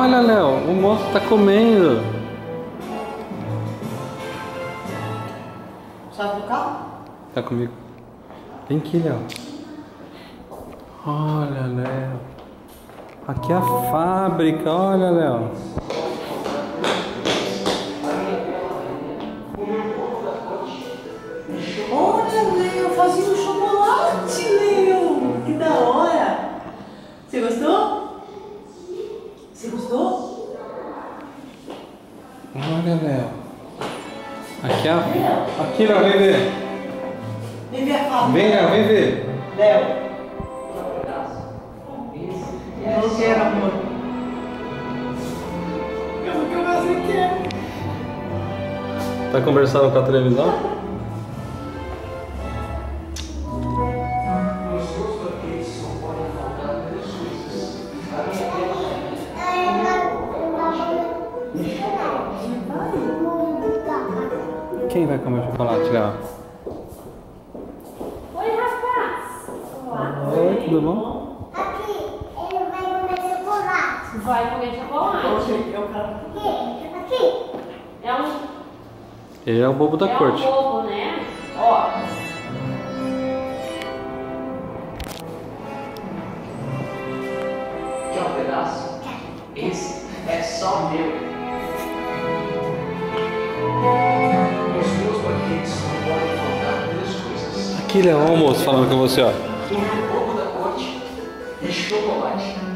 Olha, Léo, o moço tá comendo. Sabe do carro? Tá comigo. Vem aqui, Léo. Olha, Léo. Aqui é a fábrica, olha, Léo. Olha, Leo, fazia um chocolate, Leo. Que da hora. Você gostou? Você gostou? Olha, Léo. Aqui é a... Aqui, Léo, vem ver. Vem ver a fábrica. Vem, Léo, vem ver. Léo. Eu não quero, amor. Eu não quero mais, eu quero. Tá conversando com a televisão? Quem vai comer chocolate, Léo? Oi, rapaz. Olá. Oi, tudo bom? Aqui, ele vai comer chocolate. Vai comer chocolate. Eu quero. Aqui. É um, Ele é o bobo da corte. um bobo, né? Ó. Quer um pedaço? Esse é só meu. Os meus banquetes não podem faltar três coisas: Aqui, Léo, o almoço falando com você, ó. um pouco da corte e chocolate.